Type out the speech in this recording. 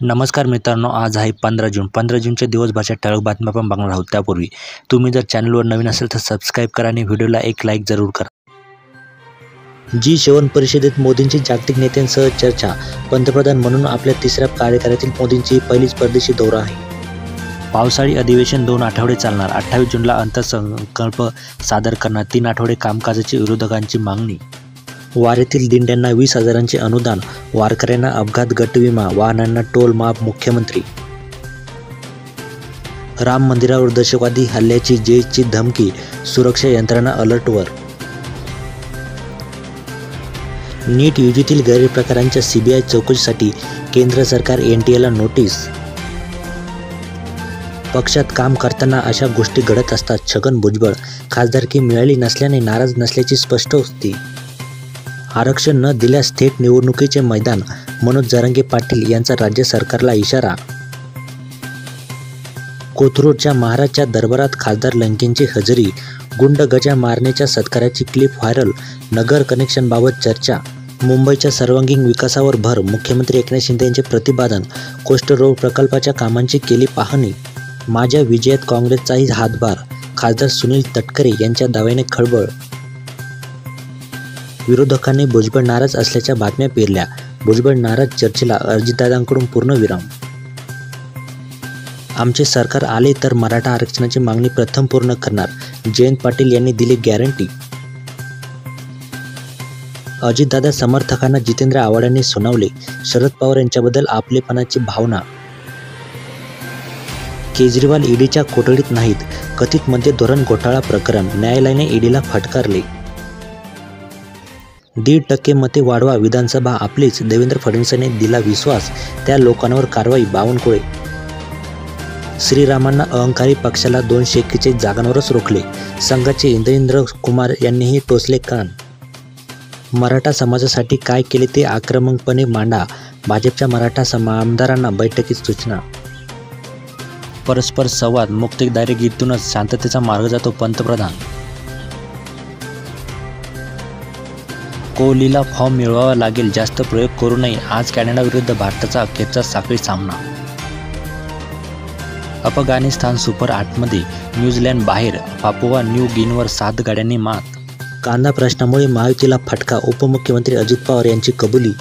नमस्कार मित्रांनो, आज आहे 15 जून. 15 जूनच्या दिवसभराच्या ठळक बातम्या आपण बघणार आहोत. त्यापूर्वी तुम्ही जर चॅनलवर नवीन असेल तर सबस्क्राईब करा आणि व्हिडिओला एक लाईक जरूर करा. G7 परिषदेत मोदींची जागतिक नेत्यांसह चर्चा. पंतप्रधान म्हणून आपल्या तिसऱ्या कार्यकाळातील मोदींची पहिलीच परदेशी दौरा आहे. पावसाळी अधिवेशन 2 आठवडे चालणार. 28 जूनला अर्थसंकल्प सादर करणार. 3 आठवडे कामकाजाची विरोधकांची मागणी. वारीतील दिंड्यांना 20,000चे अनुदान. वारकऱ्यांना अपघात गटविमा. वाहनांना टोल माफ. मुख्यमंत्री. राम मंदिरावर दहशतवादी हल्ल्याची जैशची धमकी. सुरक्षा यंत्रणा अलर्टवर. नीट यूजीतील गैरप्रकारांच्या सीबीआय चौकशीसाठी केंद्र सरकार NTAला नोटीस. पक्षात काम करताना अशा गोष्टी घडत असतात. छगन भुजबळ. खासदारकी मिळाली नसल्याने नाराज नसल्याची स्पष्टोक्ती. आरक्षण न दिल्यास थेट निवडणुकीचे मैदान. मनोज जरांगे पाटील यांचा राज्य सरकारला इशारा. कोथरूडच्या महाराजच्या दरबारात खासदार लंकेंची हजेरी. गुंड गजा मारण्याच्या सत्काराची क्लिप व्हायरल. नगर कनेक्शनबाबत चर्चा. मुंबईच्या सर्वांगीण विकासावर भर. मुख्यमंत्री एकनाथ शिंदे यांचे प्रतिपादन. कोस्टल रोड प्रकल्पाच्या कामांची केली पाहणी. माझ्या विजयात काँग्रेसचाही हातभार. खासदार सुनील तटकरे यांच्या दाव्याने खळबळ. विरोधकांनी भुजबळ नाराज असल्याच्या बातम्या पेरल्या. भुजबळ नाराज चर्चेला अजितदादांकडून पूर्णविराम. आमचे सरकार आले तर मराठा आरक्षणाची मागणी प्रथम पूर्ण करणार. जयंत पाटील यांनी दिली गॅरंटी. अजितदादा समर्थकांना जितेंद्र आव्हाड यांनी सुनावले. शरद पवार यांच्याबद्दल आपलेपणाची भावना. केजरीवाल ईडीच्या कोठडीत नाहीत. कथित मद्य धोरण घोटाळा प्रकरण. न्यायालयाने ईडीला फटकारले. 1.5% मते वाढवा. विधानसभा आपलीच. देवेंद्र फडणवीसांनी दिला विश्वास. त्या लोकांवर कारवाई. बावनकुळे. श्रीरामांना अहंकारी पक्षाला 241 जागांवरच रोखले. संघाचे इंद्रेंद्र कुमार यांनीही टोचले कान. मराठा समाजासाठी काय केले ते आक्रमकपणे मांडा. भाजपच्या मराठा आमदारांना बैठकीत सूचना. परस्पर संवाद. मुक्त दारिद्र्यातूनच शांततेचा मार्ग जातो. पंतप्रधान. कोहलीला फॉर्म मिळवावा लागेल. जास्त प्रयोग करू नये. आज कॅनडा विरुद्ध भारताचा अखेरचा साखळी सामना. अफगाणिस्तान सुपर 8मध्ये न्यूझीलंड बाहेर. पापुआ न्यू गिनीवर 7 गाड्यांनी मात. कांदा प्रश्नामुळे महायुतीला फटका. उपमुख्यमंत्री अजित पवार यांची कबुली.